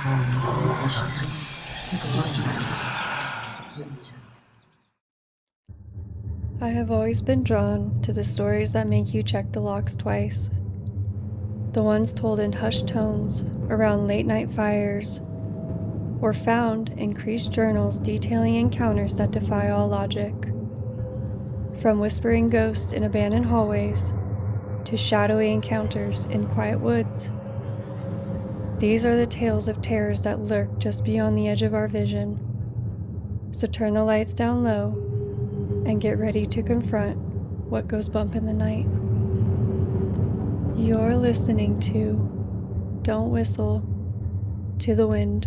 I have always been drawn to the stories that make you check the locks twice. The ones told in hushed tones around late-night fires, or found in creased journals detailing encounters that defy all logic. From whispering ghosts in abandoned hallways to shadowy encounters in quiet woods. These are the tales of terrors that lurk just beyond the edge of our vision. So turn the lights down low and get ready to confront what goes bump in the night. You're listening to Don't Whistle to the Wind.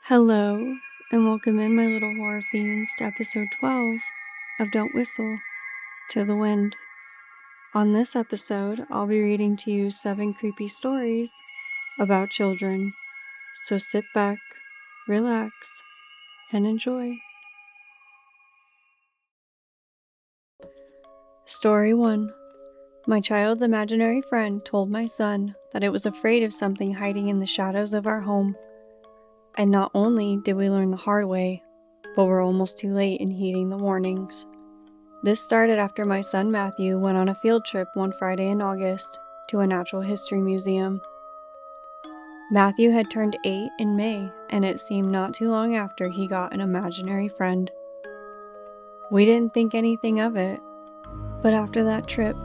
Hello, and welcome in, my little horror fiends, to episode 12 of Don't Whistle to the Wind. On this episode, I'll be reading to you 7 creepy stories about children. So sit back, relax, and enjoy. Story 1. My child's imaginary friend told my son that it was afraid of something hiding in the shadows of our home. And not only did we learn the hard way, but we're almost too late in heeding the warnings. This started after my son Matthew went on a field trip one Friday in August to a natural history museum. Matthew had turned 8 in May, and it seemed not too long after he got an imaginary friend. We didn't think anything of it, but after that trip,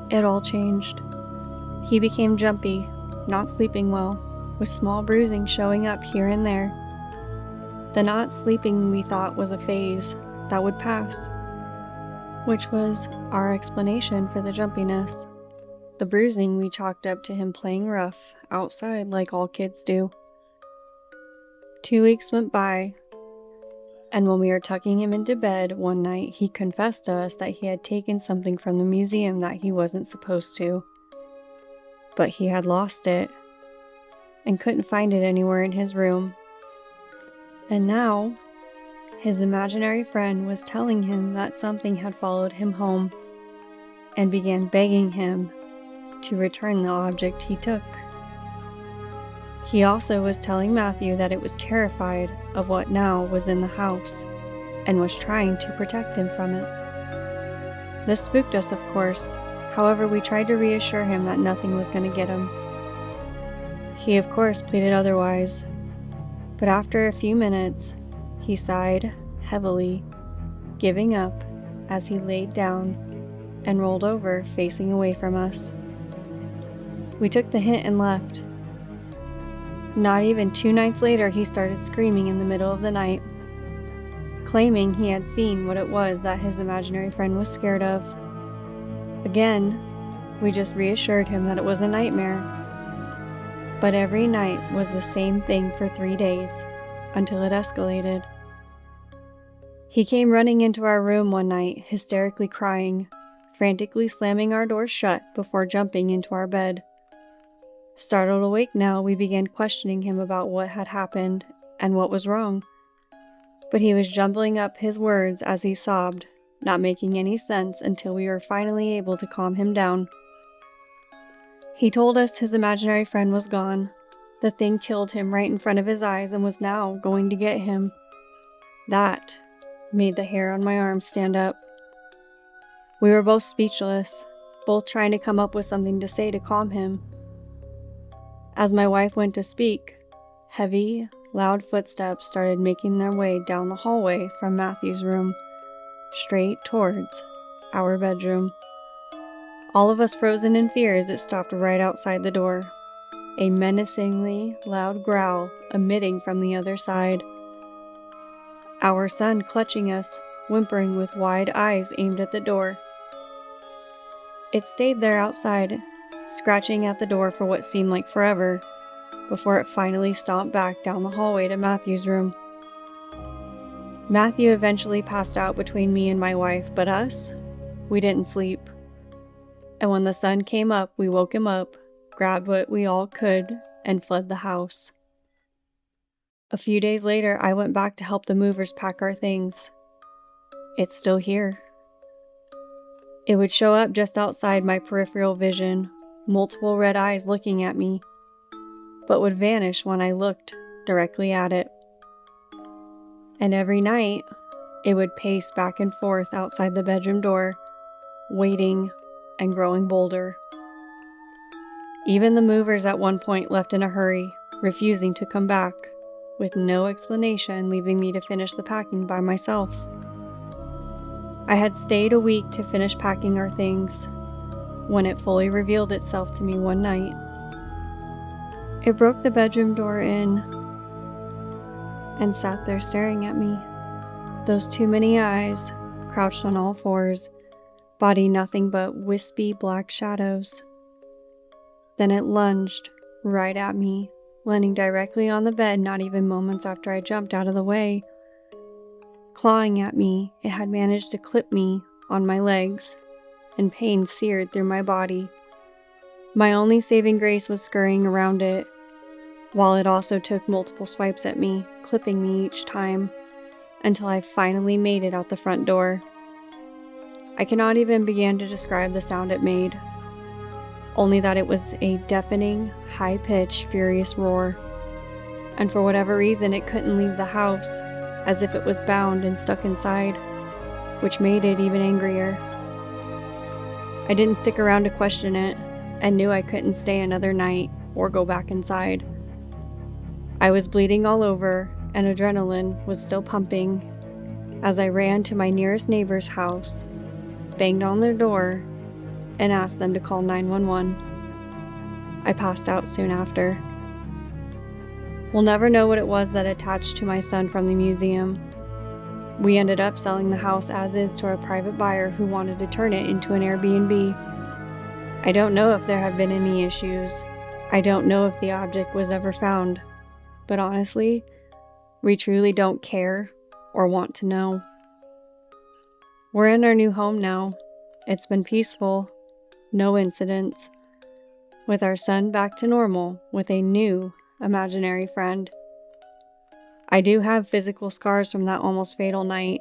it all changed. He became jumpy, not sleeping well, with small bruising showing up here and there. The not sleeping we thought was a phase that would pass, which was our explanation for the jumpiness. The bruising we chalked up to him playing rough outside like all kids do. 2 weeks went by, and when we were tucking him into bed one night, he confessed to us that he had taken something from the museum that he wasn't supposed to. But he had lost it, and couldn't find it anywhere in his room. And now, his imaginary friend was telling him that something had followed him home, and began begging him to return the object he took. He also was telling Matthew that it was terrified of what now was in the house, and was trying to protect him from it. This spooked us, of course. However, we tried to reassure him that nothing was going to get him. He, of course, pleaded otherwise, but after a few minutes, he sighed heavily, giving up as he laid down and rolled over, facing away from us. We took the hint and left. Not even 2 nights later, he started screaming in the middle of the night, claiming he had seen what it was that his imaginary friend was scared of. Again, we just reassured him that it was a nightmare. But every night was the same thing for 3 days, until it escalated. He came running into our room one night, hysterically crying, frantically slamming our door shut before jumping into our bed. Startled awake now, we began questioning him about what had happened and what was wrong. But he was jumbling up his words as he sobbed, not making any sense until we were finally able to calm him down. He told us his imaginary friend was gone. The thing killed him right in front of his eyes and was now going to get him. That made the hair on my arm stand up. We were both speechless, both trying to come up with something to say to calm him. As my wife went to speak, heavy, loud footsteps started making their way down the hallway from Matthew's room, straight towards our bedroom. All of us frozen in fear as it stopped right outside the door, a menacingly loud growl emitting from the other side. Our son clutching us, whimpering with wide eyes aimed at the door. It stayed there outside, scratching at the door for what seemed like forever, before it finally stomped back down the hallway to Matthew's room. Matthew eventually passed out between me and my wife, but us, we didn't sleep. And when the sun came up, we woke him up, grabbed what we all could, and fled the house. A few days later, I went back to help the movers pack our things. It's still here. It would show up just outside my peripheral vision, multiple red eyes looking at me, but would vanish when I looked directly at it. And every night, it would pace back and forth outside the bedroom door, waiting and growing bolder. Even the movers at one point left in a hurry, refusing to come back, with no explanation, leaving me to finish the packing by myself. I had stayed a week to finish packing our things when it fully revealed itself to me one night. It broke the bedroom door in and sat there staring at me. Those too many eyes, crouched on all fours, body nothing but wispy black shadows. Then it lunged right at me, landing directly on the bed not even moments after I jumped out of the way. Clawing at me, it had managed to clip me on my legs, and pain seared through my body. My only saving grace was scurrying around it, while it also took multiple swipes at me, clipping me each time, until I finally made it out the front door. I cannot even begin to describe the sound it made, only that it was a deafening, high-pitched, furious roar. And for whatever reason, it couldn't leave the house, as if it was bound and stuck inside, which made it even angrier. I didn't stick around to question it, and knew I couldn't stay another night or go back inside. I was bleeding all over, and adrenaline was still pumping, as I ran to my nearest neighbor's house, banged on their door, and asked them to call 911. I passed out soon after. We'll never know what it was that attached to my son from the museum. We ended up selling the house as is to a private buyer who wanted to turn it into an Airbnb. I don't know if there have been any issues. I don't know if the object was ever found. But honestly, we truly don't care or want to know. We're in our new home now. It's been peaceful, no incidents, with our son back to normal with a new imaginary friend. I do have physical scars from that almost fatal night,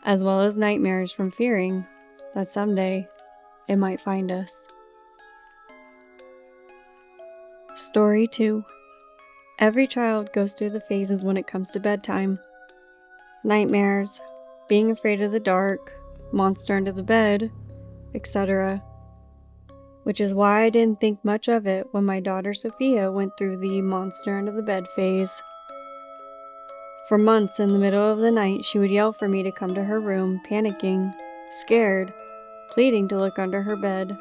as well as nightmares from fearing that someday it might find us. Story 2. Every child goes through the phases when it comes to bedtime. Nightmares, being afraid of the dark, monster under the bed, etc. Which is why I didn't think much of it when my daughter Sophia went through the monster under the bed phase. For months in the middle of the night, she would yell for me to come to her room, panicking, scared, pleading to look under her bed.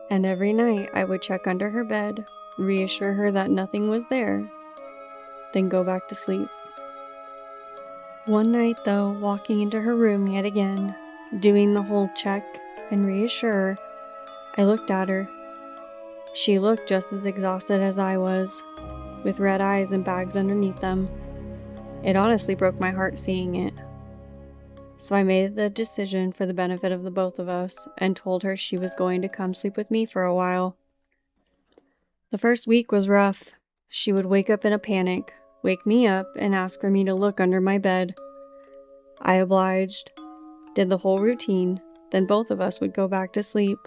And every night I would check under her bed, reassure her that nothing was there, then go back to sleep. One night though, walking into her room yet again, doing the whole check and reassure, I looked at her. She looked just as exhausted as I was, with red eyes and bags underneath them. It honestly broke my heart seeing it. So I made the decision for the benefit of the both of us and told her she was going to come sleep with me for a while. The first week was rough. She would wake up in a panic, wake me up, and ask for me to look under my bed. I obliged, did the whole routine, then both of us would go back to sleep.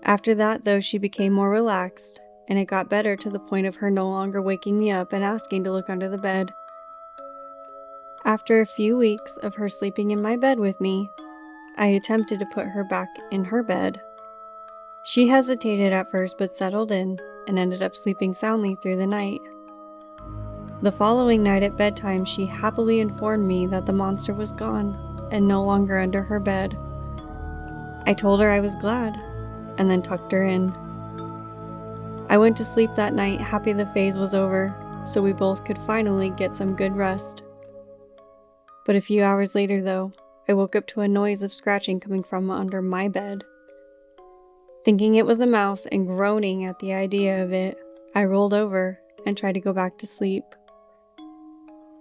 After that, though, she became more relaxed, and it got better to the point of her no longer waking me up and asking to look under the bed. After a few weeks of her sleeping in my bed with me, I attempted to put her back in her bed. She hesitated at first but settled in and ended up sleeping soundly through the night. The following night at bedtime, she happily informed me that the monster was gone and no longer under her bed. I told her I was glad, and then tucked her in. I went to sleep that night happy the phase was over, so we both could finally get some good rest. But a few hours later, though, I woke up to a noise of scratching coming from under my bed. Thinking it was a mouse and groaning at the idea of it, I rolled over and tried to go back to sleep.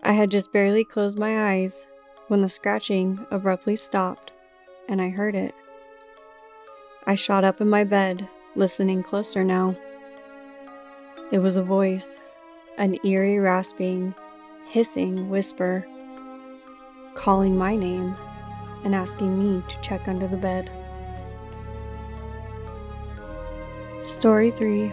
I had just barely closed my eyes when the scratching abruptly stopped, and I heard it. I shot up in my bed, listening closer now. It was a voice, an eerie, rasping, hissing whisper, calling my name, and asking me to check under the bed. Story 3.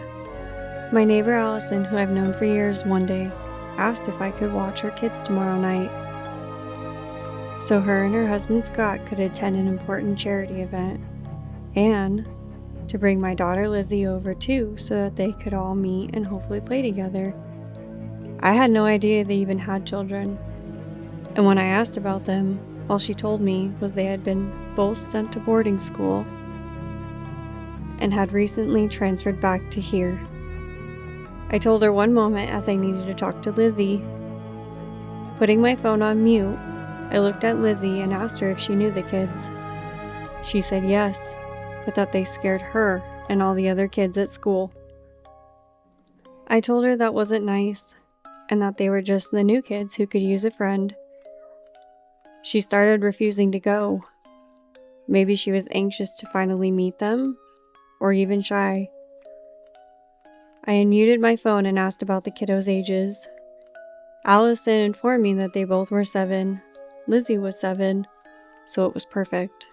My neighbor Allison, who I've known for years, one day asked if I could watch her kids tomorrow night, so her and her husband Scott could attend an important charity event, and to bring my daughter Lizzie over too so that they could all meet and hopefully play together. I had no idea they even had children, and when I asked about them, all she told me was they had been both sent to boarding school and had recently transferred back to here. I told her one moment as I needed to talk to Lizzie. Putting my phone on mute, I looked at Lizzie and asked her if she knew the kids. She said yes, but that they scared her and all the other kids at school. I told her that wasn't nice, and that they were just the new kids who could use a friend. She started refusing to go. Maybe she was anxious to finally meet them, or even shy. I unmuted my phone and asked about the kiddos' ages. Allison informed me that they both were 7. Lizzie was 7, so it was perfect.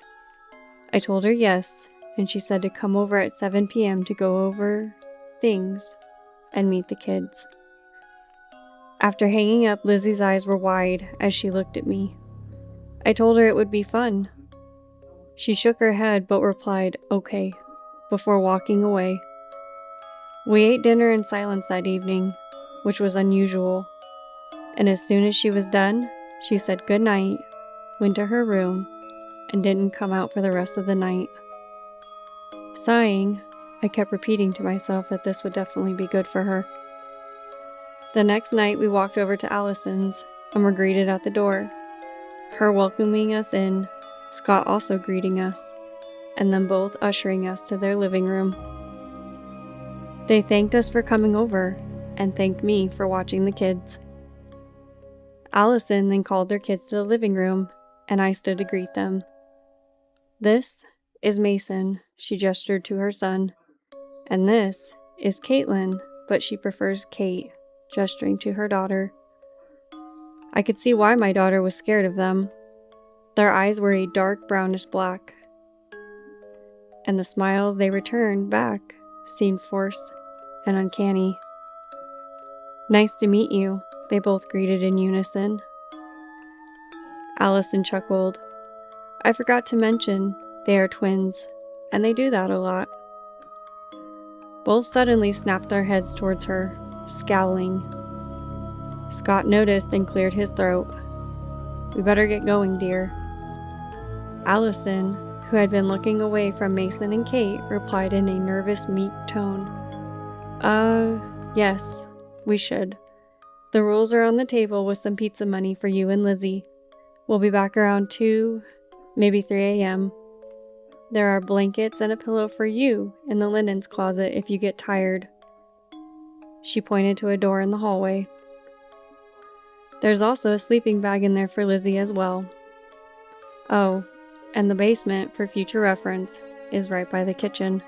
I told her yes, and she said to come over at 7 p.m. to go over things and meet the kids. After hanging up, Lizzie's eyes were wide as she looked at me. I told her it would be fun. She shook her head but replied, "Okay," before walking away. We ate dinner in silence that evening, which was unusual, and as soon as she was done, she said good night, went to her room, and didn't come out for the rest of the night. Sighing, I kept repeating to myself that this would definitely be good for her. The next night, we walked over to Allison's and were greeted at the door, her welcoming us in, Scott also greeting us, and them both ushering us to their living room. They thanked us for coming over and thanked me for watching the kids. Allison then called their kids to the living room, and I stood to greet them. "This is Mason," she gestured to her son, "and this is Caitlin, but she prefers Kate," gesturing to her daughter. I could see why my daughter was scared of them. Their eyes were a dark brownish black, and the smiles they returned back seemed forced and uncanny. "Nice to meet you," they both greeted in unison. Allison chuckled. "I forgot to mention, they are twins, and they do that a lot." Both suddenly snapped their heads towards her, scowling. Scott noticed and cleared his throat. "We better get going, dear." Allison, who had been looking away from Mason and Kate, replied in a nervous, meek tone, Yes, we should. The rules are on the table with some pizza money for you and Lizzie. We'll be back around 2, maybe 3 a.m. There are blankets and a pillow for you in the linens closet if you get tired." She pointed to a door in the hallway. "There's also a sleeping bag in there for Lizzie as well. Oh, and the basement, for future reference, is right by the kitchen."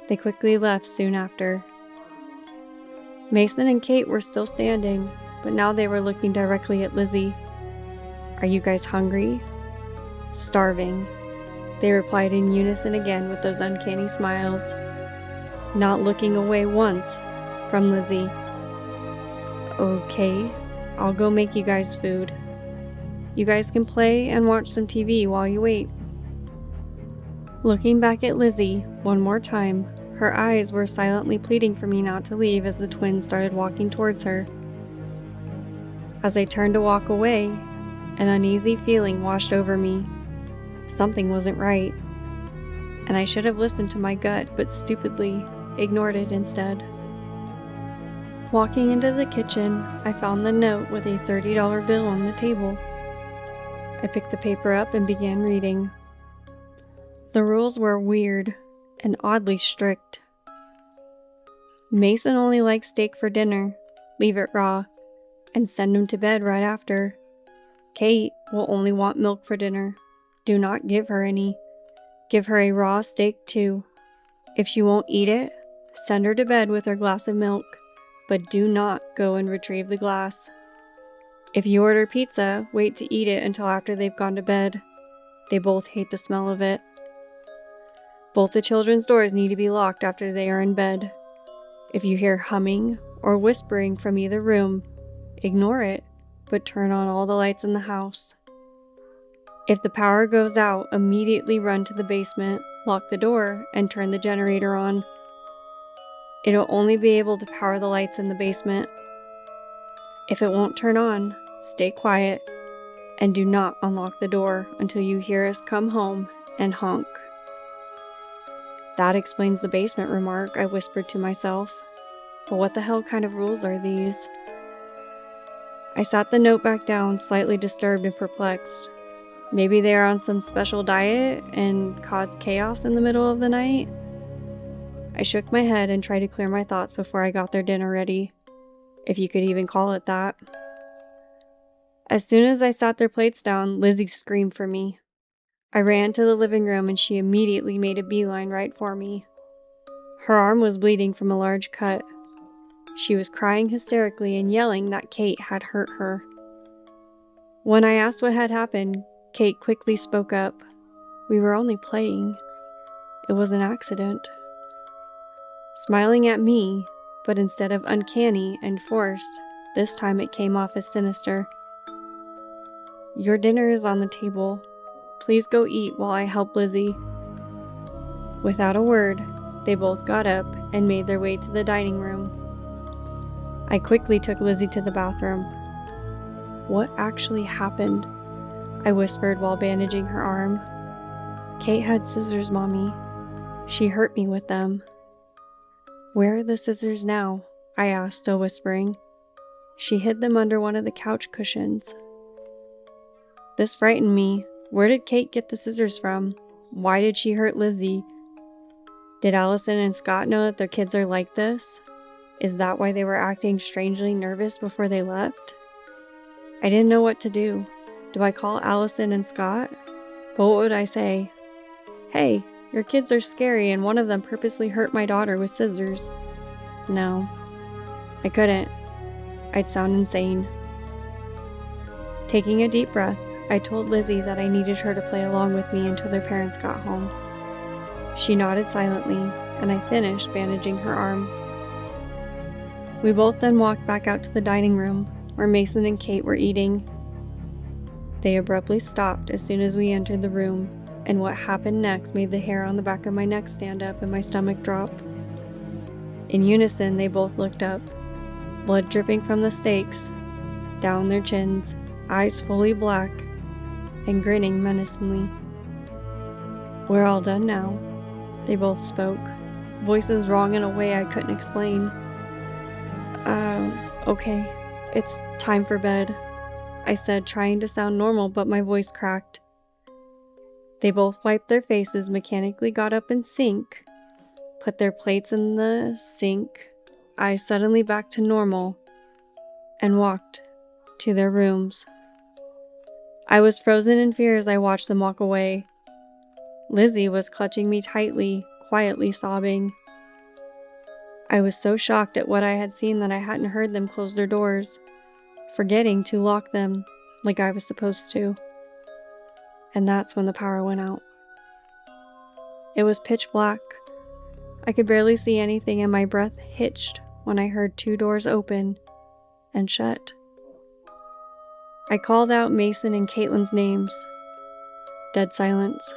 They quickly left soon after. Mason and Kate were still standing, but now they were looking directly at Lizzie. "Are you guys hungry?" "Starving," they replied in unison again with those uncanny smiles, not looking away once from Lizzie. "Okay, I'll go make you guys food. You guys can play and watch some TV while you wait." Looking back at Lizzie one more time, her eyes were silently pleading for me not to leave as the twins started walking towards her. As I turned to walk away, an uneasy feeling washed over me. Something wasn't right, and I should have listened to my gut, but stupidly ignored it instead. Walking into the kitchen, I found the note with a $30 bill on the table. I picked the paper up and began reading. The rules were weird and oddly strict. Mason only likes steak for dinner, leave it raw, and send him to bed right after. Kate will only want milk for dinner. Do not give her any. Give her a raw steak too. If she won't eat it, send her to bed with her glass of milk, but do not go and retrieve the glass. If you order pizza, wait to eat it until after they've gone to bed. They both hate the smell of it. Both the children's doors need to be locked after they are in bed. If you hear humming or whispering from either room, ignore it, but turn on all the lights in the house. If the power goes out, immediately run to the basement, lock the door, and turn the generator on. It'll only be able to power the lights in the basement. If it won't turn on, stay quiet, and do not unlock the door until you hear us come home and honk. That explains the basement remark, I whispered to myself. But what the hell kind of rules are these? I sat the note back down, slightly disturbed and perplexed. Maybe they are on some special diet and caused chaos in the middle of the night? I shook my head and tried to clear my thoughts before I got their dinner ready, if you could even call it that. As soon as I sat their plates down, Lizzie screamed for me. I ran to the living room and she immediately made a beeline right for me. Her arm was bleeding from a large cut. She was crying hysterically and yelling that Kate had hurt her. When I asked what had happened, Kate quickly spoke up. We were only playing. It was an accident. Smiling at me, but instead of uncanny and forced, this time it came off as sinister. Your dinner is on the table. Please go eat while I help Lizzie. Without a word, they both got up and made their way to the dining room. I quickly took Lizzie to the bathroom. What actually happened? I whispered while bandaging her arm. Kate had scissors, Mommy. She hurt me with them. Where are the scissors now? I asked, still whispering. She hid them under one of the couch cushions. This frightened me. Where did Kate get the scissors from? Why did she hurt Lizzie? Did Allison and Scott know that their kids are like this? Is that why they were acting strangely nervous before they left? I didn't know what to do. Do I call Allison and Scott? But what would I say? Hey, your kids are scary and one of them purposely hurt my daughter with scissors. No, I couldn't. I'd sound insane. Taking a deep breath, I told Lizzie that I needed her to play along with me until their parents got home. She nodded silently, and I finished bandaging her arm. We both then walked back out to the dining room, where Mason and Kate were eating. They abruptly stopped as soon as we entered the room, and what happened next made the hair on the back of my neck stand up and my stomach drop. In unison, they both looked up, blood dripping from the steaks, down their chins, eyes fully black, and grinning menacingly. We're all done now, they both spoke, voices wrong in a way I couldn't explain. Okay, it's time for bed, I said, trying to sound normal, but my voice cracked. They both wiped their faces, mechanically got up in sync, put their plates in the sink, eyes suddenly back to normal, and walked to their rooms. I was frozen in fear as I watched them walk away. Lizzie was clutching me tightly, quietly sobbing. I was so shocked at what I had seen that I hadn't heard them close their doors, forgetting to lock them like I was supposed to. And that's when the power went out. It was pitch black. I could barely see anything and my breath hitched when I heard 2 doors open and shut. I called out Mason and Caitlin's names. Dead silence.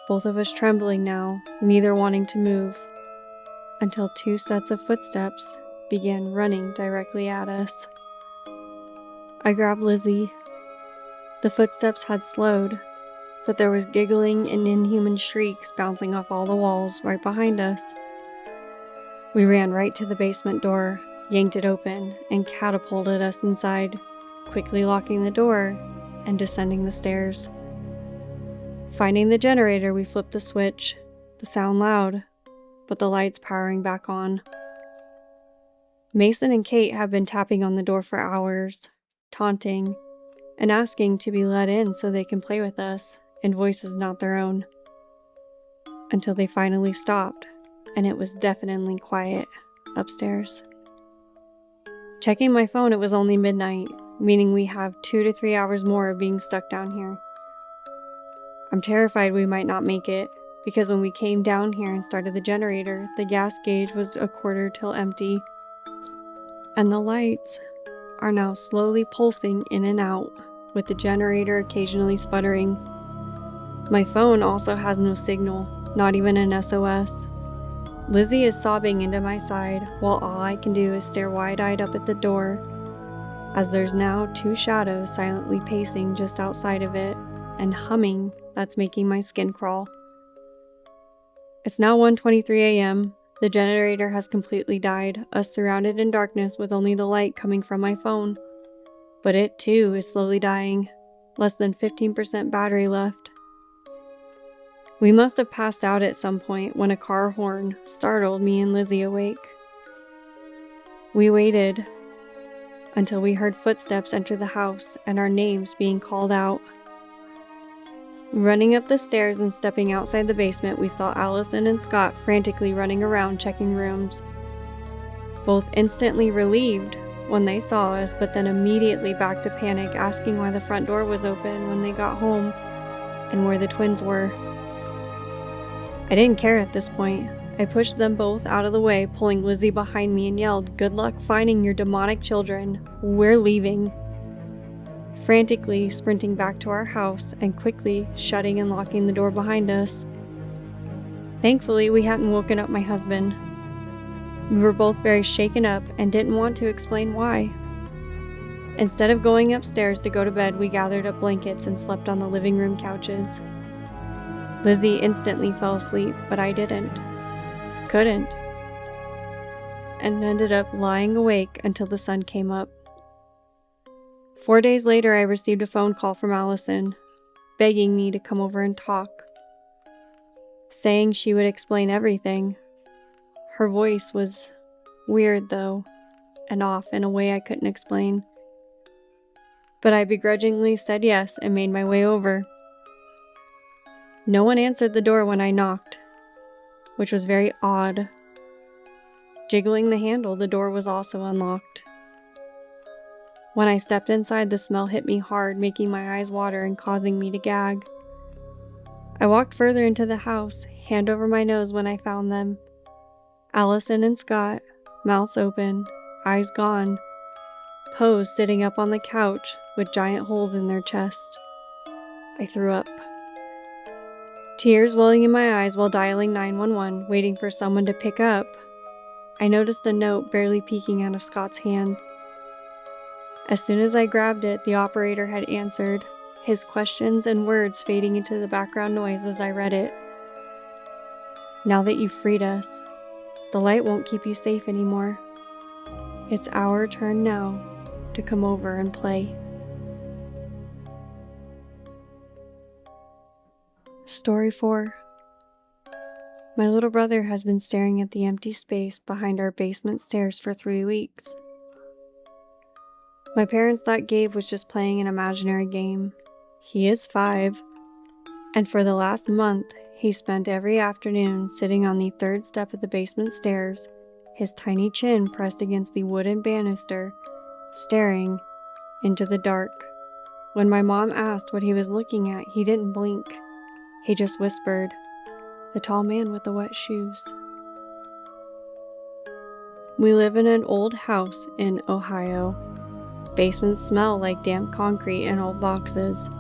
Both of us trembling now, neither wanting to move, until 2 sets of footsteps began running directly at us. I grabbed Lizzie. The footsteps had slowed, but there was giggling and inhuman shrieks bouncing off all the walls right behind us. We ran right to the basement door, yanked it open, and catapulted us inside, quickly locking the door and descending the stairs. Finding the generator, we flipped the switch, the sound loud, but the lights powering back on. Mason and Kate have been tapping on the door for hours, taunting, and asking to be let in so they can play with us in voices not their own. Until they finally stopped, and it was deafeningly quiet upstairs. Checking my phone, it was only midnight, meaning we have 2 to 3 hours more of being stuck down here. I'm terrified we might not make it, because when we came down here and started the generator, the gas gauge was a quarter till empty, and the lights are now slowly pulsing in and out, with the generator occasionally sputtering. My phone also has no signal, not even an SOS. Lizzie is sobbing into my side, while all I can do is stare wide-eyed up at the door, as there's now 2 shadows silently pacing just outside of it, and humming that's making my skin crawl. It's now 1:23 a.m. The generator has completely died, us surrounded in darkness with only the light coming from my phone. But it too is slowly dying, less than 15% battery left. We must have passed out at some point when a car horn startled me and Lizzie awake. We waited until we heard footsteps enter the house and our names being called out. Running up the stairs and stepping outside the basement, we saw Allison and Scott frantically running around checking rooms. Both instantly relieved when they saw us, but then immediately back to panic, asking why the front door was open when they got home and where the twins were. I didn't care at this point. I pushed them both out of the way, pulling Lizzie behind me, and yelled, "Good luck finding your demonic children. We're leaving." Frantically sprinting back to our house and quickly shutting and locking the door behind us. Thankfully, we hadn't woken up my husband. We were both very shaken up and didn't want to explain why. Instead of going upstairs to go to bed, we gathered up blankets and slept on the living room couches. Lizzie instantly fell asleep, but I didn't. Couldn't. And ended up lying awake until the sun came up. 4 days later, I received a phone call from Allison, begging me to come over and talk, saying she would explain everything. Her voice was weird, though, and off in a way I couldn't explain. But I begrudgingly said yes and made my way over. No one answered the door when I knocked, which was very odd. Jiggling the handle, the door was also unlocked. When I stepped inside, the smell hit me hard, making my eyes water and causing me to gag. I walked further into the house, hand over my nose when I found them. Allison and Scott, mouths open, eyes gone, posed sitting up on the couch with giant holes in their chest. I threw up. Tears welling in my eyes while dialing 911, waiting for someone to pick up. I noticed a note barely peeking out of Scott's hand. As soon as I grabbed it, the operator had answered, his questions and words fading into the background noise as I read it. "Now that you've freed us, the light won't keep you safe anymore. It's our turn now to come over and play." Story 4. My little brother has been staring at the empty space behind our basement stairs for 3 weeks. My parents thought Gabe was just playing an imaginary game. He is 5, and for the last month, he spent every afternoon sitting on the 3rd step of the basement stairs, his tiny chin pressed against the wooden banister, staring into the dark. When my mom asked what he was looking at, he didn't blink. He just whispered, "The tall man with the wet shoes." We live in an old house in Ohio. Basements smell like damp concrete and old boxes,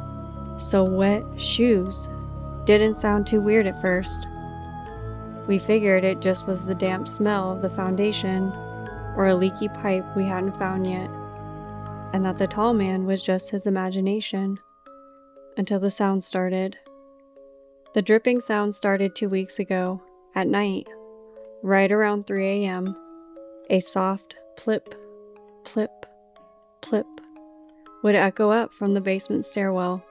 so wet shoes didn't sound too weird at first. We figured it just was the damp smell of the foundation or a leaky pipe we hadn't found yet, and that the tall man was just his imagination, until the sound started. The dripping sound started 2 weeks ago, at night, right around 3 a.m. A soft plip, plip, plip would echo up from the basement stairwell.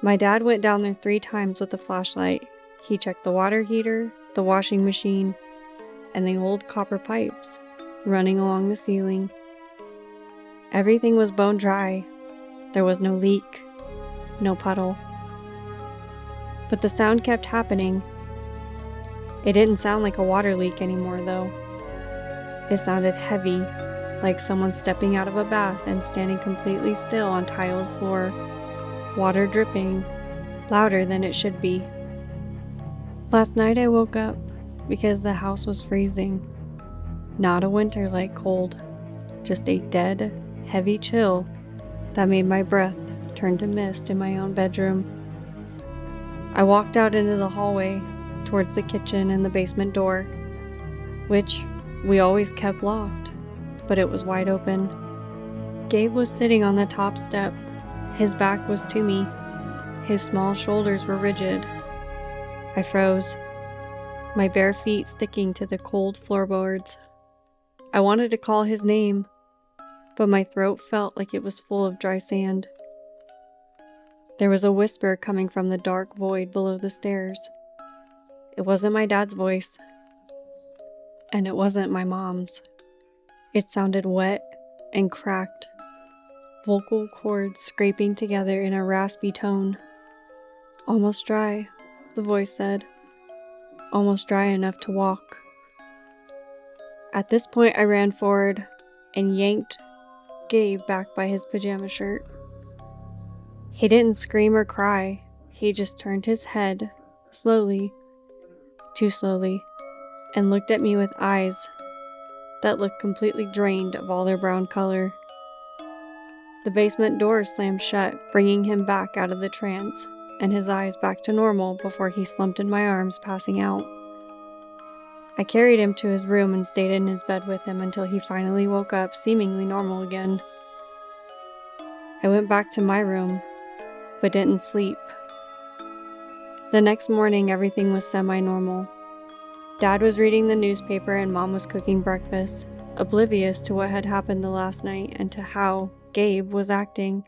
My dad went down there 3 times with a flashlight. He checked the water heater, the washing machine, and the old copper pipes running along the ceiling. Everything was bone dry. There was no leak, no puddle. But the sound kept happening. It didn't sound like a water leak anymore, though. It sounded heavy, like someone stepping out of a bath and standing completely still on tiled floor, water dripping, louder than it should be. Last night I woke up because the house was freezing. Not a winter-like cold, just a dead, heavy chill that made my breath turn to mist in my own bedroom. I walked out into the hallway towards the kitchen and the basement door, which we always kept locked, but it was wide open. Gabe was sitting on the top step. His back was to me. His small shoulders were rigid. I froze, my bare feet sticking to the cold floorboards. I wanted to call his name, but my throat felt like it was full of dry sand. There was a whisper coming from the dark void below the stairs. It wasn't my dad's voice, and it wasn't my mom's. It sounded wet and cracked, vocal cords scraping together in a raspy tone. "Almost dry," the voice said. "Almost dry enough to walk." At this point, I ran forward and yanked Gabe back by his pajama shirt. He didn't scream or cry. He just turned his head, slowly, too slowly, and looked at me with eyes that looked completely drained of all their brown color. The basement door slammed shut, bringing him back out of the trance, and his eyes back to normal before he slumped in my arms, passing out. I carried him to his room and stayed in his bed with him until he finally woke up, seemingly normal again. I went back to my room, but didn't sleep. The next morning, everything was semi-normal. Dad was reading the newspaper and Mom was cooking breakfast, oblivious to what had happened the last night and to how Gabe was acting.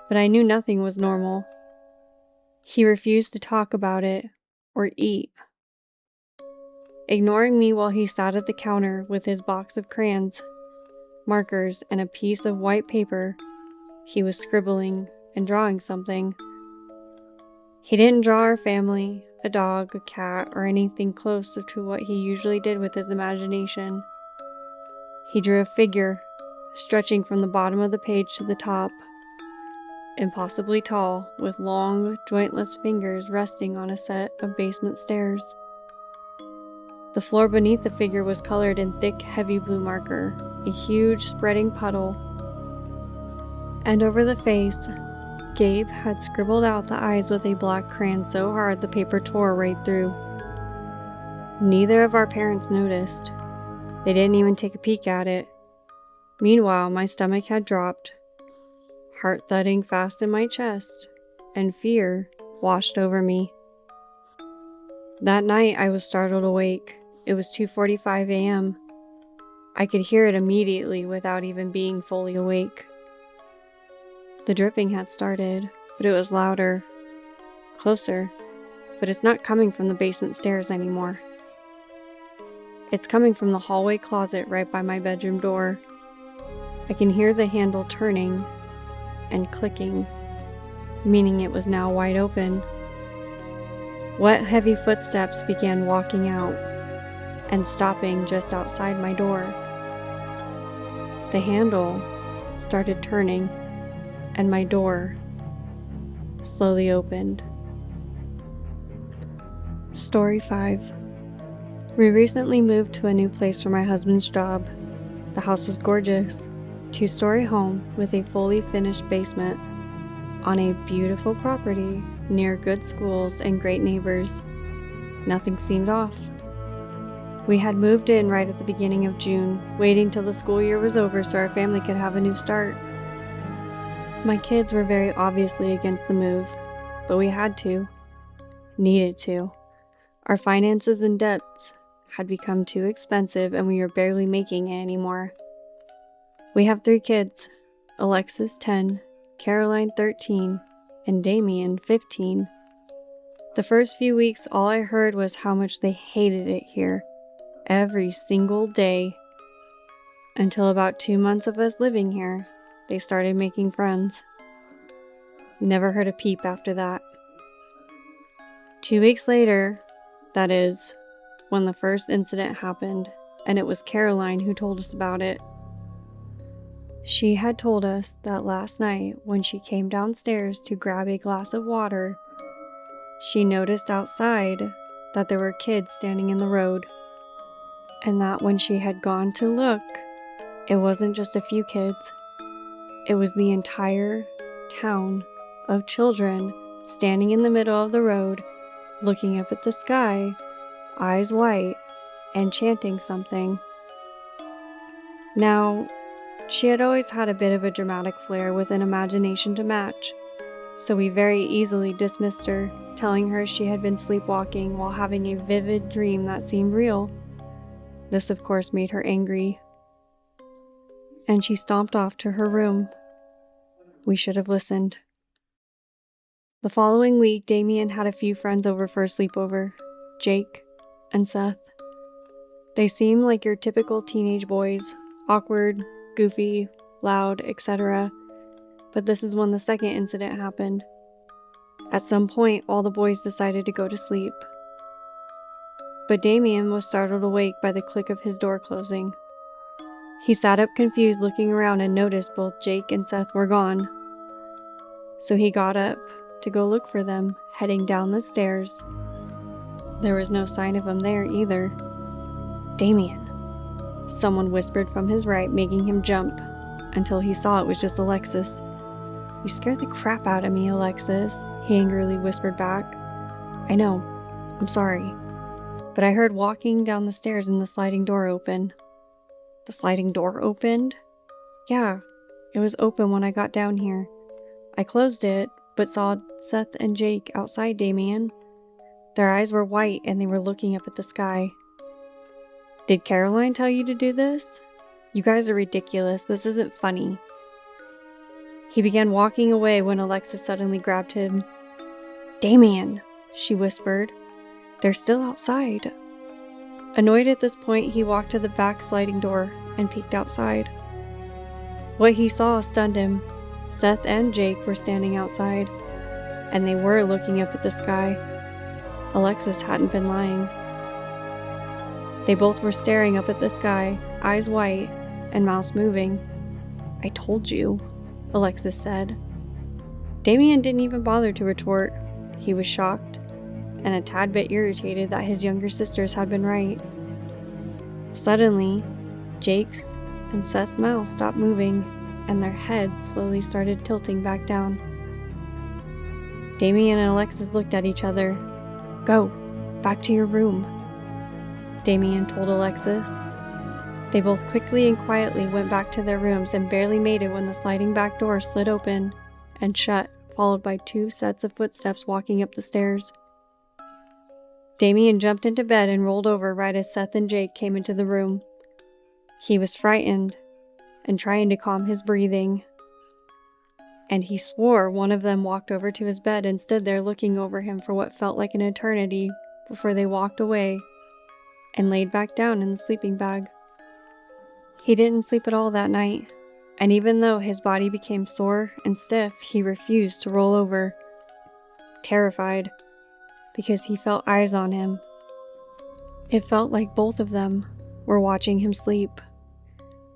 But I knew nothing was normal. He refused to talk about it or eat. Ignoring me while he sat at the counter with his box of crayons, markers, and a piece of white paper, he was scribbling and drawing something. He didn't draw our family, a dog, a cat, or anything close to what he usually did with his imagination. He drew a figure, stretching from the bottom of the page to the top, impossibly tall, with long, jointless fingers resting on a set of basement stairs. The floor beneath the figure was colored in thick, heavy blue marker, a huge, spreading puddle. And over the face, Gabe had scribbled out the eyes with a black crayon so hard the paper tore right through. Neither of our parents noticed. They didn't even take a peek at it. Meanwhile, my stomach had dropped, heart thudding fast in my chest, and fear washed over me. That night, I was startled awake. It was 2:45 a.m. I could hear it immediately without even being fully awake. The dripping had started, but it was louder, closer, but it's not coming from the basement stairs anymore. It's coming from the hallway closet right by my bedroom door. I can hear the handle turning and clicking, meaning it was now wide open. Wet, heavy footsteps began walking out and stopping just outside my door. The handle started turning, and my door slowly opened. Story 5. We recently moved to a new place for my husband's job. The house was gorgeous, 2-story home with a fully finished basement on a beautiful property near good schools and great neighbors. Nothing seemed off. We had moved in right at the beginning of June, waiting till the school year was over so our family could have a new start. My kids were very obviously against the move, but we had to. Needed to. Our finances and debts had become too expensive and we were barely making it anymore. We have 3 kids, Alexis 10, Caroline 13, and Damien 15. The first few weeks all I heard was how much they hated it here, every single day. Until about 2 months of us living here, they started making friends. Never heard a peep after that. 2 weeks later, that is, when the first incident happened, and it was Caroline who told us about it. She had told us that last night when she came downstairs to grab a glass of water, she noticed outside that there were kids standing in the road, and that when she had gone to look, it wasn't just a few kids. It was the entire town of children standing in the middle of the road, looking up at the sky, eyes white, and chanting something. Now, she had always had a bit of a dramatic flair with an imagination to match, so we very easily dismissed her, telling her she had been sleepwalking while having a vivid dream that seemed real. This, of course, made her angry, and she stomped off to her room. We should have listened. The following week, Damien had a few friends over for a sleepover, Jake and Seth. They seemed like your typical teenage boys, awkward, goofy, loud, etc. But this is when the second incident happened. At some point, all the boys decided to go to sleep. But Damien was startled awake by the click of his door closing. He sat up confused, looking around, and noticed both Jake and Seth were gone. So he got up to go look for them, heading down the stairs. There was no sign of him there either. "Damien," someone whispered from his right, making him jump, until he saw it was just Alexis. "You scared the crap out of me, Alexis," he angrily whispered back. "I know. I'm sorry. But I heard walking down the stairs and the sliding door open." "The sliding door opened?" "Yeah, it was open when I got down here. I closed it, but saw Seth and Jake outside, Damien. Their eyes were white and they were looking up at the sky." "Did Caroline tell you to do this? You guys are ridiculous. This isn't funny." He began walking away when Alexis suddenly grabbed him. "Damien," she whispered. "They're still outside." Annoyed at this point, he walked to the back sliding door and peeked outside. What he saw stunned him. Seth and Jake were standing outside, and they were looking up at the sky. Alexis hadn't been lying. They both were staring up at the sky, eyes white and mouths moving. "I told you," Alexis said. Damien didn't even bother to retort. He was shocked and a tad bit irritated that his younger sisters had been right. Suddenly, Jake's and Seth's mouths stopped moving, and their heads slowly started tilting back down. Damien and Alexis looked at each other. "Go, back to your room," Damien told Alexis. They both quickly and quietly went back to their rooms and barely made it when the sliding back door slid open and shut, followed by 2 sets of footsteps walking up the stairs. Damien jumped into bed and rolled over right as Seth and Jake came into the room. He was frightened and trying to calm his breathing, and he swore one of them walked over to his bed and stood there looking over him for what felt like an eternity before they walked away and laid back down in the sleeping bag. He didn't sleep at all that night, and even though his body became sore and stiff, he refused to roll over, terrified, because he felt eyes on him. It felt like both of them were watching him sleep.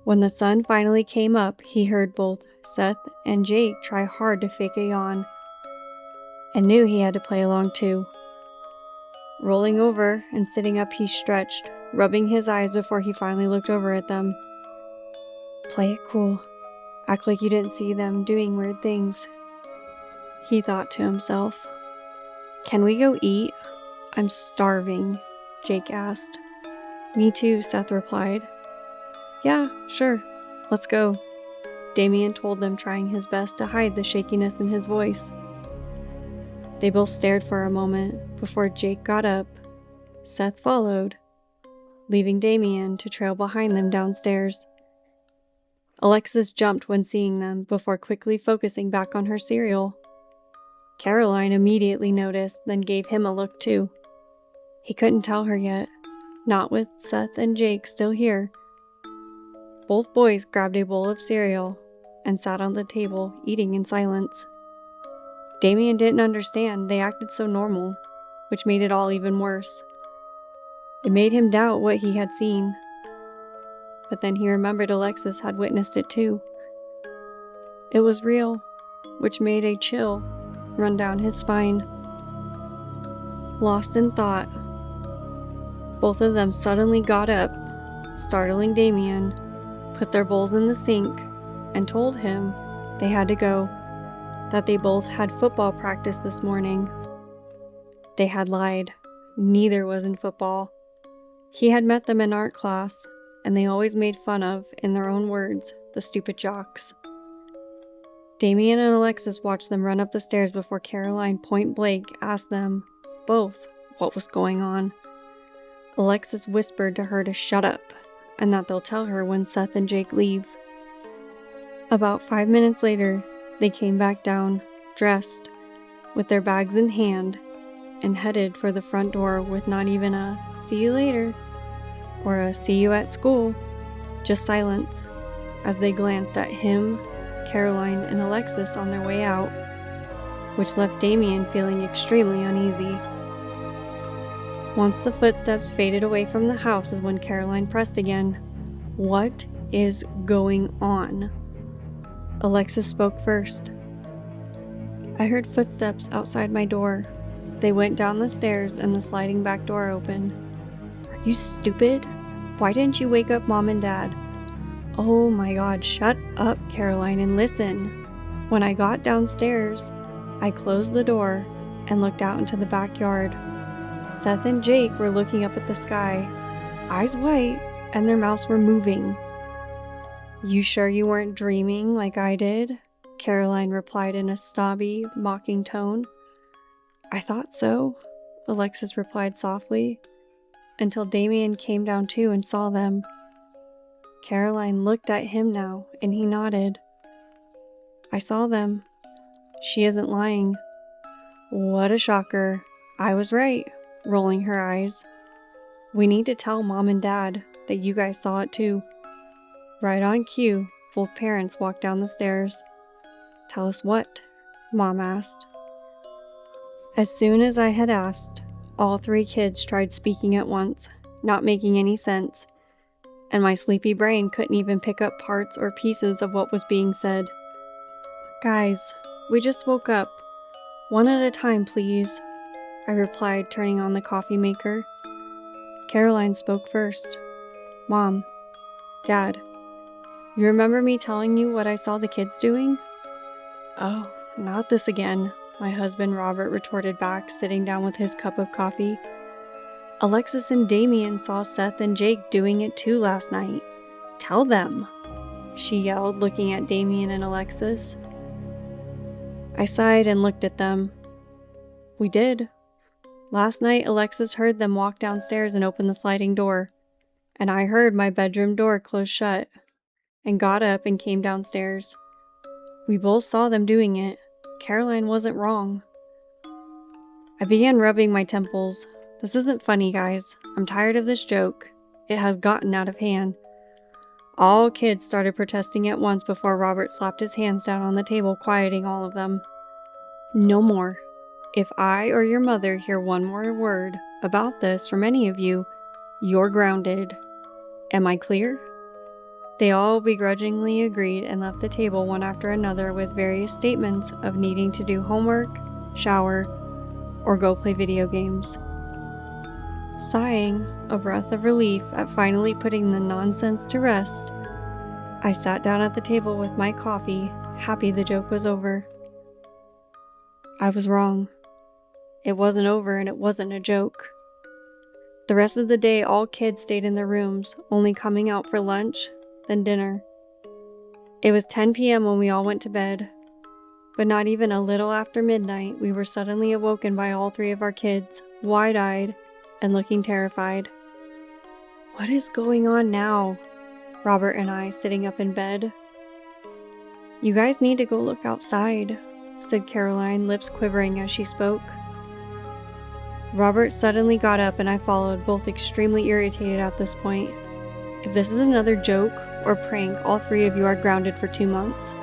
When the sun finally came up, he heard both Seth and Jake try hard to fake a yawn, and knew he had to play along too. Rolling over and sitting up, he stretched, rubbing his eyes before he finally looked over at them. "Play it cool. Act like you didn't see them doing weird things," he thought to himself. "Can we go eat? I'm starving," Jake asked. "Me too," Seth replied. "Yeah, sure. Let's go," Damien told them, trying his best to hide the shakiness in his voice. They both stared for a moment before Jake got up. Seth followed, leaving Damien to trail behind them downstairs. Alexis jumped when seeing them before quickly focusing back on her cereal. Caroline immediately noticed, then gave him a look too. He couldn't tell her yet, not with Seth and Jake still here. Both boys grabbed a bowl of cereal and sat on the table, eating in silence. Damien didn't understand. They acted so normal, which made it all even worse. It made him doubt what he had seen. but then he remembered Alexis had witnessed it too. It was real, which made a chill run down his spine. Lost in thought, both of them suddenly got up, startling Damien, put their bowls in the sink, and told him they had to go, that they both had football practice this morning. They had lied. Neither was in football. He had met them in art class, and they always made fun of, in their own words, the stupid jocks. Damien and Alexis watched them run up the stairs before Caroline point blank asked them both what was going on. Alexis whispered to her to shut up, and that they'll tell her when Seth and Jake leave. About 5 minutes later, they came back down, dressed, with their bags in hand, and headed for the front door with not even a "see you later" or a "see you at school," just silence, as they glanced at him, Caroline, and Alexis on their way out, which left Damien feeling extremely uneasy. Once the footsteps faded away from the house is when Caroline pressed again. "What is going on?" Alexis spoke first. "I heard footsteps outside my door. They went down the stairs and the sliding back door opened." "Are you stupid? Why didn't you wake up Mom and Dad?" "Oh my God, shut up, Caroline, and listen. When I got downstairs, I closed the door and looked out into the backyard. Seth and Jake were looking up at the sky, eyes white, and their mouths were moving." "You sure you weren't dreaming like I did?" Caroline replied in a snobby, mocking tone. "I thought so," Alexis replied softly, until Damien came down too and saw them. Caroline looked at him now, and he nodded. "I saw them. She isn't lying." "What a shocker. I was right," rolling her eyes. "We need to tell Mom and Dad that you guys saw it too." Right on cue, both parents walked down the stairs. "Tell us what?" Mom asked. As soon as I had asked, all three kids tried speaking at once, not making any sense, and my sleepy brain couldn't even pick up parts or pieces of what was being said. "Guys, we just woke up. One at a time, please," I replied, turning on the coffee maker. Caroline spoke first. "Mom, Dad, you remember me telling you what I saw the kids doing?" "Oh, not this again," my husband Robert retorted back, sitting down with his cup of coffee. "Alexis and Damien saw Seth and Jake doing it too last night. Tell them," she yelled, looking at Damien and Alexis. I sighed and looked at them. "We did. Last night, Alexis heard them walk downstairs and open the sliding door, and I heard my bedroom door close shut, and got up and came downstairs. We both saw them doing it. Caroline wasn't wrong." I began rubbing my temples. This isn't funny, guys. I'm tired of this joke. It has gotten out of hand. All kids started protesting at once before Robert slapped his hands down on the table, quieting all of them. "No more. If I or your mother hear one more word about this from any of you, you're grounded. Am I clear?" They all begrudgingly agreed and left the table one after another with various statements of needing to do homework, shower, or go play video games. Sighing a breath of relief at finally putting the nonsense to rest, I sat down at the table with my coffee, happy the joke was over. I was wrong. It wasn't over, and it wasn't a joke. The rest of the day, all kids stayed in their rooms, only coming out for lunch, then dinner. It was 10 p.m. when we all went to bed, but not even a little after midnight, we were suddenly awoken by all three of our kids, wide-eyed and looking terrified. "What is going on now?" Robert and I, sitting up in bed. "You guys need to go look outside," said Caroline, lips quivering as she spoke. Robert suddenly got up and I followed, both extremely irritated at this point. "If this is another joke or prank, all three of you are grounded for 2 months."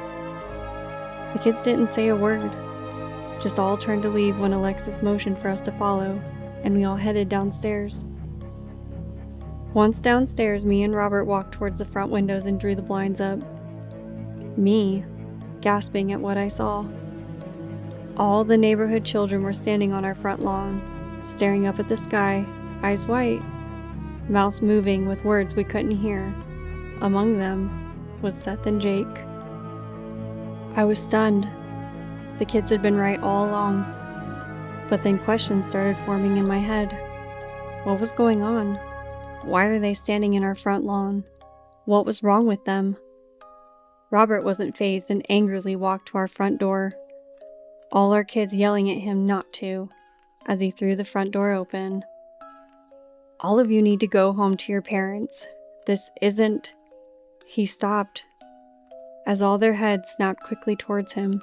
The kids didn't say a word, just all turned to leave when Alexis motioned for us to follow, and we all headed downstairs. Once downstairs, me and Robert walked towards the front windows and drew the blinds up. Me, gasping at what I saw. All the neighborhood children were standing on our front lawn, staring up at the sky, eyes white, mouths moving with words we couldn't hear. Among them was Seth and Jake. I was stunned. The kids had been right all along. But then questions started forming in my head. What was going on? Why are they standing in our front lawn? What was wrong with them? Robert wasn't fazed and angrily walked to our front door, all our kids yelling at him not to, as he threw the front door open. All of you need to go home to your parents. This isn't... He stopped, as all their heads snapped quickly towards him.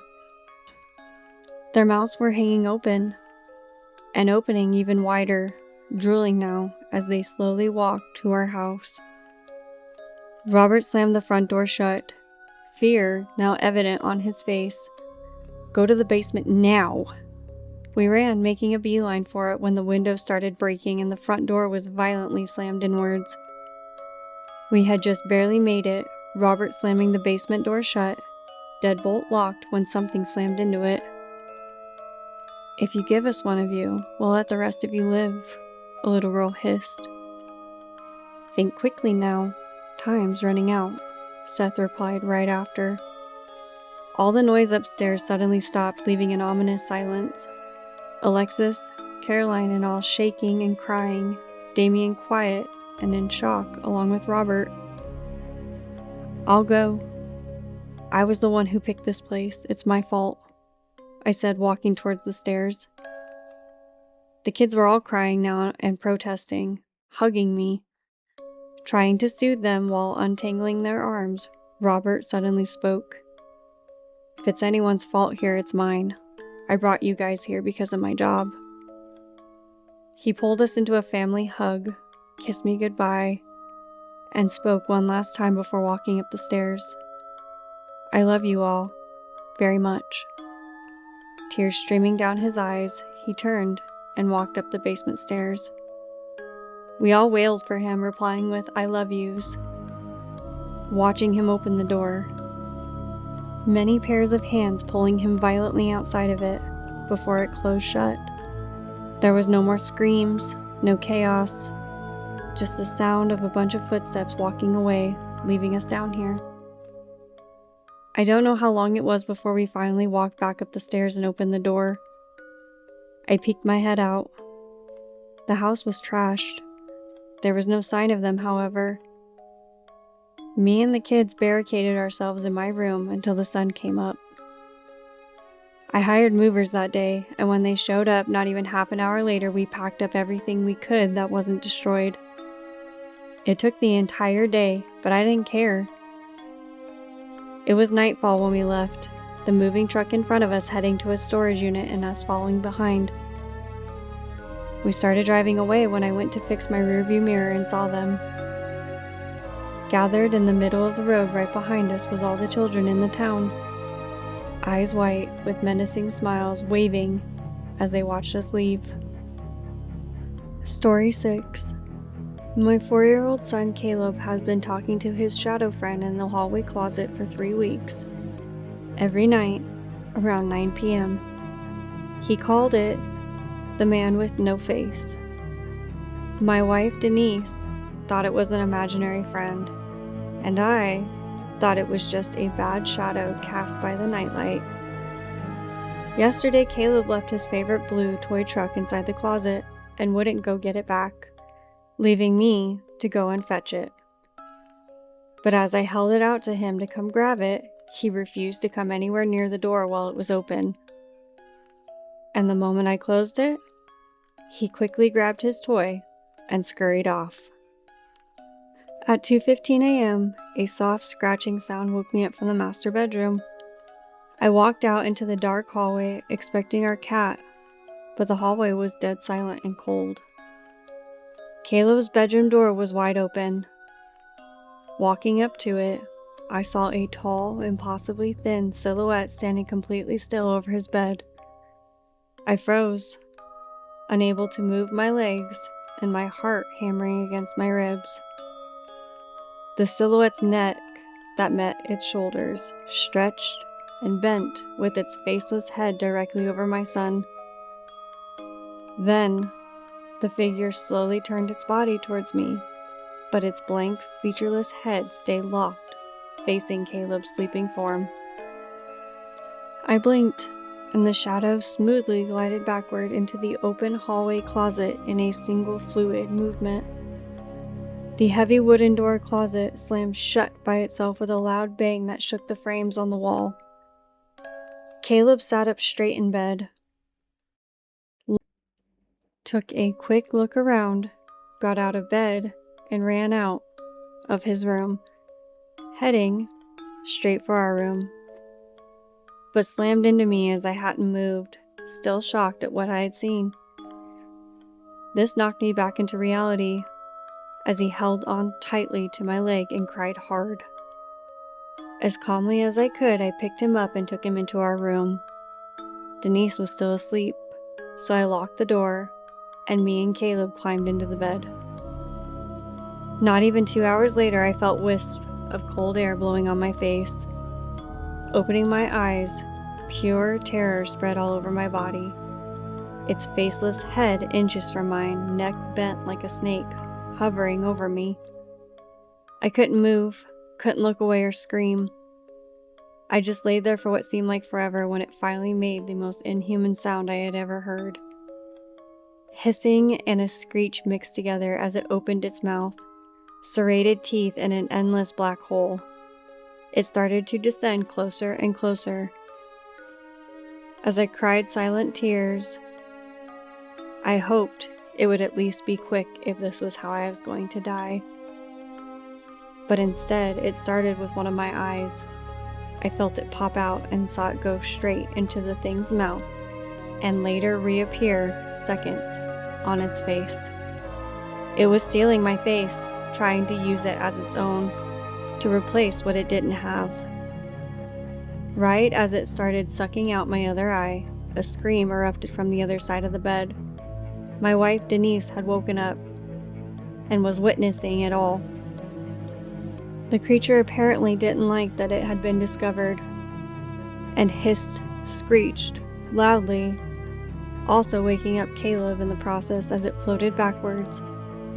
Their mouths were hanging open, and opening even wider, drooling now as they slowly walked to our house. Robert slammed the front door shut, fear now evident on his face. Go to the basement now! We ran, making a beeline for it when the window started breaking and the front door was violently slammed inwards. We had just barely made it, Robert slamming the basement door shut, deadbolt locked, when something slammed into it. If you give us one of you, we'll let the rest of you live, a little girl hissed. Think quickly now. Time's running out, Seth replied right after. All the noise upstairs suddenly stopped, leaving an ominous silence. Alexis, Caroline and all shaking and crying, Damien quiet and in shock along with Robert. I'll go. I was the one who picked this place. It's my fault, I said, walking towards the stairs. The kids were all crying now and protesting, hugging me. Trying to soothe them while untangling their arms, Robert suddenly spoke. If it's anyone's fault here, it's mine. I brought you guys here because of my job. He pulled us into a family hug, kissed me goodbye, and spoke one last time before walking up the stairs. I love you all, very much. Tears streaming down his eyes, he turned and walked up the basement stairs. We all wailed for him, replying with I love yous, watching him open the door. Many pairs of hands pulling him violently outside of it before it closed shut. There was no more screams, no chaos, just the sound of a bunch of footsteps walking away, leaving us down here. I don't know how long it was before we finally walked back up the stairs and opened the door. I peeked my head out. The house was trashed. There was no sign of them, however. Me and the kids barricaded ourselves in my room until the sun came up. I hired movers that day, and when they showed up, not even half an hour later, we packed up everything we could that wasn't destroyed. It took the entire day, but I didn't care. It was nightfall when we left, the moving truck in front of us heading to a storage unit and us following behind. We started driving away when I went to fix my rearview mirror and saw them. Gathered in the middle of the road right behind us was all the children in the town, eyes white with menacing smiles waving as they watched us leave. Story 6. My 4-year-old son Caleb has been talking to his shadow friend in the hallway closet for 3 weeks. Every night, around 9 p.m. He called it the man with no face. My wife Denise thought it was an imaginary friend, and I thought it was just a bad shadow cast by the nightlight. Yesterday, Caleb left his favorite blue toy truck inside the closet and wouldn't go get it back, leaving me to go and fetch it. But as I held it out to him to come grab it, he refused to come anywhere near the door while it was open. And the moment I closed it, he quickly grabbed his toy and scurried off. At 2:15 a.m., a soft scratching sound woke me up from the master bedroom. I walked out into the dark hallway expecting our cat, but the hallway was dead silent and cold. Caleb's bedroom door was wide open. Walking up to it, I saw a tall, impossibly thin silhouette standing completely still over his bed. I froze, unable to move my legs, and my heart hammering against my ribs. The silhouette's neck that met its shoulders stretched and bent with its faceless head directly over my son. Then, the figure slowly turned its body towards me, but its blank, featureless head stayed locked, facing Caleb's sleeping form. I blinked, and the shadow smoothly glided backward into the open hallway closet in a single fluid movement. The heavy wooden door closet slammed shut by itself with a loud bang that shook the frames on the wall. Caleb sat up straight in bed, took a quick look around, got out of bed, and ran out of his room, heading straight for our room, but slammed into me as I hadn't moved, still shocked at what I had seen. This knocked me back into reality as he held on tightly to my leg and cried hard. As calmly as I could, I picked him up and took him into our room. Denise was still asleep, so I locked the door, and me and Caleb climbed into the bed. Not even 2 hours later, I felt wisps of cold air blowing on my face. Opening my eyes, pure terror spread all over my body. Its faceless head inches from mine, neck bent like a snake, hovering over me. I couldn't move, couldn't look away or scream. I just laid there for what seemed like forever when it finally made the most inhuman sound I had ever heard. Hissing and a screech mixed together as it opened its mouth, serrated teeth in an endless black hole. It started to descend closer and closer. As I cried silent tears, I hoped it would at least be quick if this was how I was going to die. But instead, it started with one of my eyes. I felt it pop out and saw it go straight into the thing's mouth, and later reappear seconds on its face. It was stealing my face, trying to use it as its own, to replace what it didn't have. Right as it started sucking out my other eye, a scream erupted from the other side of the bed. My wife Denise had woken up and was witnessing it all. The creature apparently didn't like that it had been discovered, and hissed, screeched loudly, also waking up Caleb in the process as it floated backwards,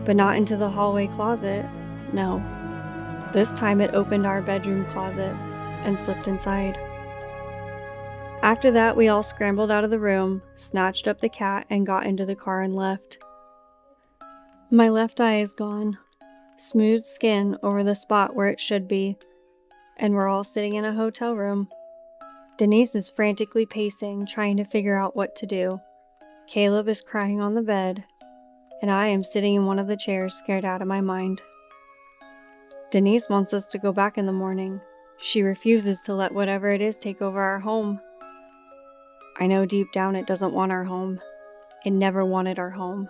but not into the hallway closet. No. This time it opened our bedroom closet and slipped inside. After that, we all scrambled out of the room, snatched up the cat, and got into the car and left. My left eye is gone, smooth skin over the spot where it should be, and we're all sitting in a hotel room. Denise is frantically pacing, trying to figure out what to do. Caleb is crying on the bed, and I am sitting in one of the chairs, scared out of my mind. Denise wants us to go back in the morning. She refuses to let whatever it is take over our home. I know deep down it doesn't want our home. It never wanted our home.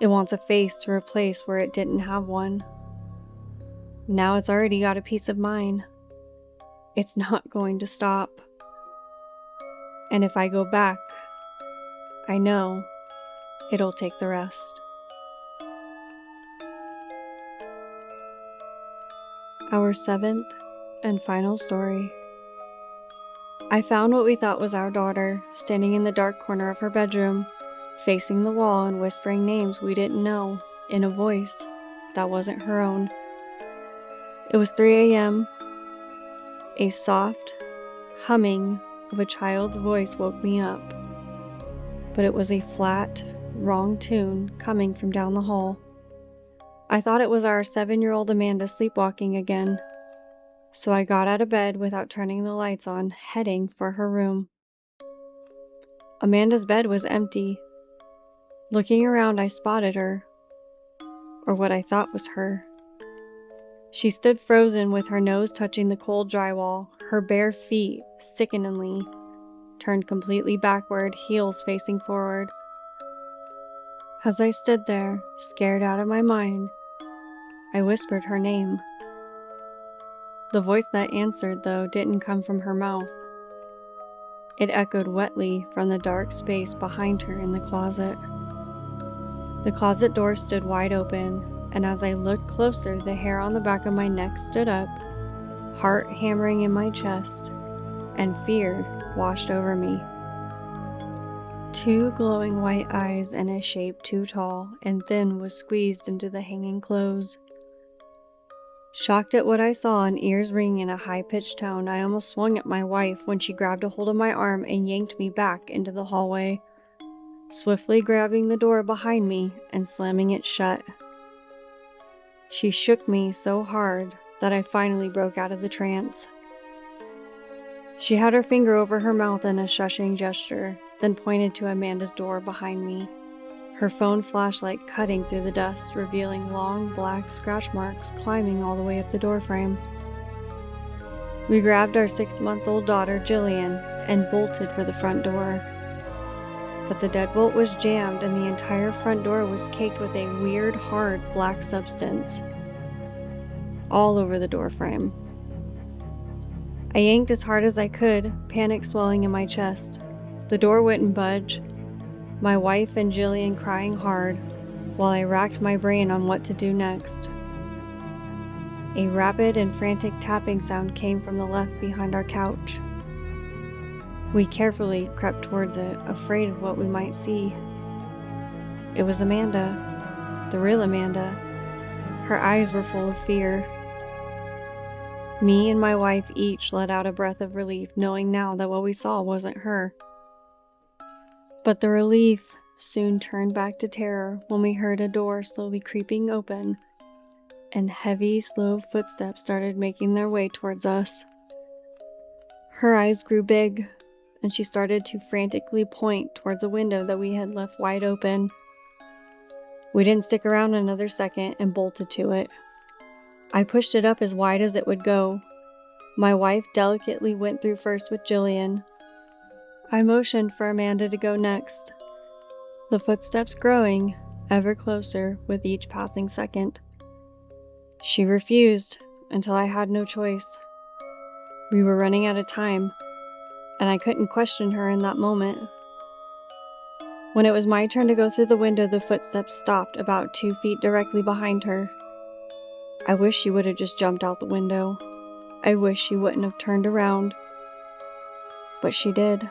It wants a face to replace where it didn't have one. Now it's already got a piece of mine. It's not going to stop. And if I go back, I know it'll take the rest. Our seventh and final story. I found what we thought was our daughter, standing in the dark corner of her bedroom, facing the wall and whispering names we didn't know, in a voice that wasn't her own. It was 3 a.m. A soft humming of a child's voice woke me up, but it was a flat, wrong tune coming from down the hall. I thought it was our 7-year-old Amanda sleepwalking again, so I got out of bed without turning the lights on, heading for her room. Amanda's bed was empty. Looking around, I spotted her, or what I thought was her. She stood frozen with her nose touching the cold drywall, her bare feet, sickeningly, turned completely backward, heels facing forward. As I stood there, scared out of my mind, I whispered her name. The voice that answered, though, didn't come from her mouth. It echoed wetly from the dark space behind her in the closet. The closet door stood wide open, and as I looked closer, the hair on the back of my neck stood up, heart hammering in my chest, and fear washed over me. Two glowing white eyes and a shape too tall and thin was squeezed into the hanging clothes. Shocked at what I saw and ears ringing in a high-pitched tone, I almost swung at my wife when she grabbed a hold of my arm and yanked me back into the hallway, swiftly grabbing the door behind me and slamming it shut. She shook me so hard that I finally broke out of the trance. She had her finger over her mouth in a shushing gesture, then pointed to Amanda's door behind me, her phone flashlight cutting through the dust, revealing long black scratch marks climbing all the way up the doorframe. We grabbed our 6-month-old daughter, Jillian, and bolted for the front door. But the deadbolt was jammed and the entire front door was caked with a weird, hard, black substance all over the doorframe. I yanked as hard as I could, panic swelling in my chest. The door wouldn't budge, my wife and Jillian crying hard, while I racked my brain on what to do next. A rapid and frantic tapping sound came from the left behind our couch. We carefully crept towards it, afraid of what we might see. It was Amanda, the real Amanda. Her eyes were full of fear. Me and my wife each let out a breath of relief, knowing now that what we saw wasn't her. But the relief soon turned back to terror when we heard a door slowly creeping open and heavy, slow footsteps started making their way towards us. Her eyes grew big, and she started to frantically point towards a window that we had left wide open. We didn't stick around another second and bolted to it. I pushed it up as wide as it would go. My wife delicately went through first with Jillian. I motioned for Amanda to go next, the footsteps growing ever closer with each passing second. She refused until I had no choice. We were running out of time, and I couldn't question her in that moment. When it was my turn to go through the window, the footsteps stopped about 2 feet directly behind her. I wish she would have just jumped out the window. I wish she wouldn't have turned around. But she did.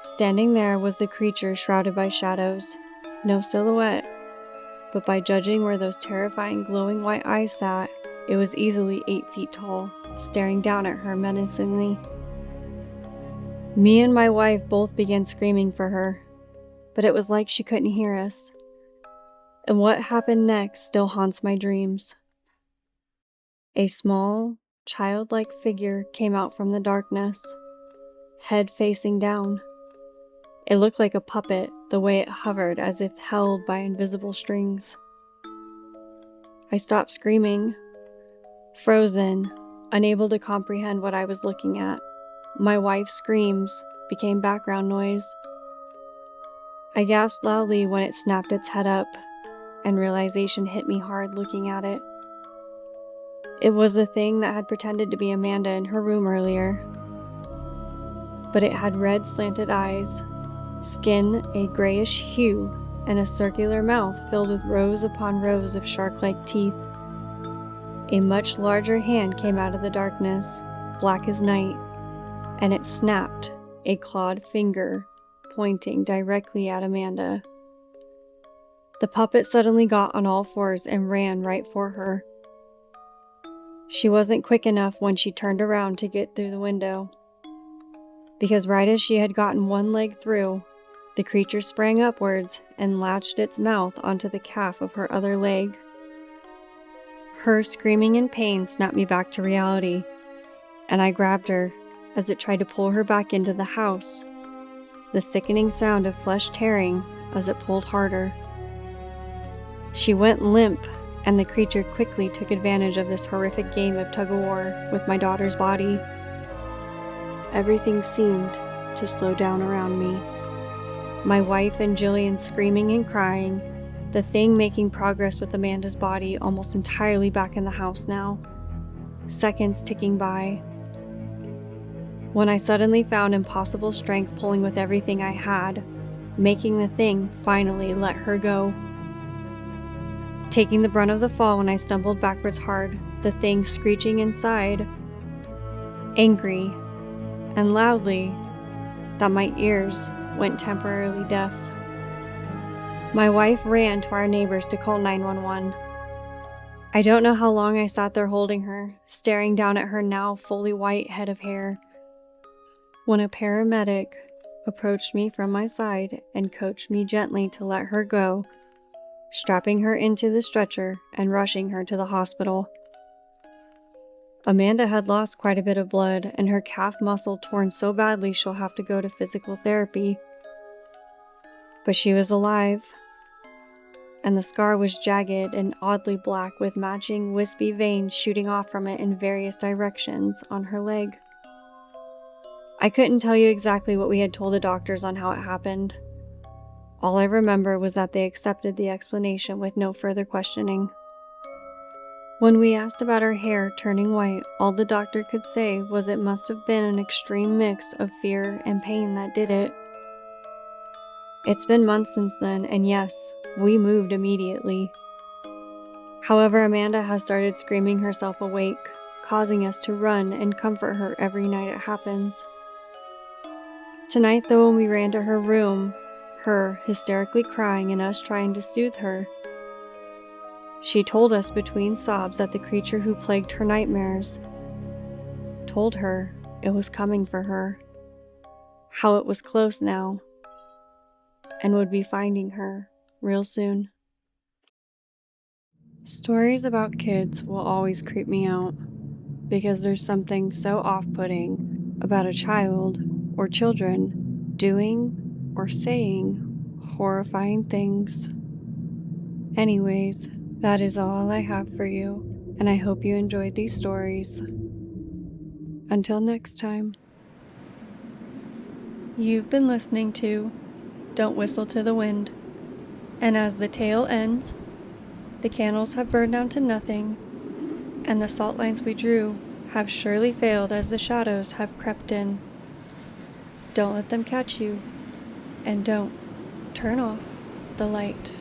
Standing there was the creature shrouded by shadows. No silhouette, but by judging where those terrifying glowing white eyes sat, it was easily 8 feet tall, staring down at her menacingly. Me and my wife both began screaming for her, but it was like she couldn't hear us. And what happened next still haunts my dreams. A small, childlike figure came out from the darkness, head facing down. It looked like a puppet, the way it hovered as if held by invisible strings. I stopped screaming, frozen, unable to comprehend what I was looking at. My wife's screams became background noise. I gasped loudly when it snapped its head up, and realization hit me hard looking at it. It was the thing that had pretended to be Amanda in her room earlier. But it had red slanted eyes, skin a grayish hue, and a circular mouth filled with rows upon rows of shark-like teeth. A much larger hand came out of the darkness, black as night, and it snapped, a clawed finger pointing directly at Amanda. The puppet suddenly got on all fours and ran right for her. She wasn't quick enough when she turned around to get through the window, because right as she had gotten one leg through, the creature sprang upwards and latched its mouth onto the calf of her other leg. Her screaming in pain snapped me back to reality, and I grabbed her as it tried to pull her back into the house, the sickening sound of flesh tearing as it pulled harder. She went limp, and the creature quickly took advantage of this horrific game of tug-of-war with my daughter's body. Everything seemed to slow down around me. My wife and Jillian screaming and crying, the thing making progress with Amanda's body almost entirely back in the house now. Seconds ticking by. When I suddenly found impossible strength pulling with everything I had, making the thing finally let her go. Taking the brunt of the fall when I stumbled backwards hard, the thing screeching inside, angry and loudly, that my ears went temporarily deaf. My wife ran to our neighbors to call 911. I don't know how long I sat there holding her, staring down at her now fully white head of hair, when a paramedic approached me from my side and coaxed me gently to let her go, strapping her into the stretcher and rushing her to the hospital. Amanda had lost quite a bit of blood and her calf muscle torn so badly she'll have to go to physical therapy. But she was alive, and the scar was jagged and oddly black with matching wispy veins shooting off from it in various directions on her leg. I couldn't tell you exactly what we had told the doctors on how it happened. All I remember was that they accepted the explanation with no further questioning. When we asked about her hair turning white, all the doctor could say was it must have been an extreme mix of fear and pain that did it. It's been months since then, and yes, we moved immediately. However, Amanda has started screaming herself awake, causing us to run and comfort her every night it happens. Tonight, though, when we ran to her room, her hysterically crying and us trying to soothe her, she told us between sobs that the creature who plagued her nightmares told her it was coming for her, how it was close now, and would be finding her real soon. Stories about kids will always creep me out because there's something so off-putting about a child or children doing or saying horrifying things. Anyways, that is all I have for you, and I hope you enjoyed these stories. Until next time. You've been listening to Don't Whistle to the Wind, and as the tale ends, the candles have burned down to nothing, and the salt lines we drew have surely failed as the shadows have crept in. Don't let them catch you, and don't turn off the light.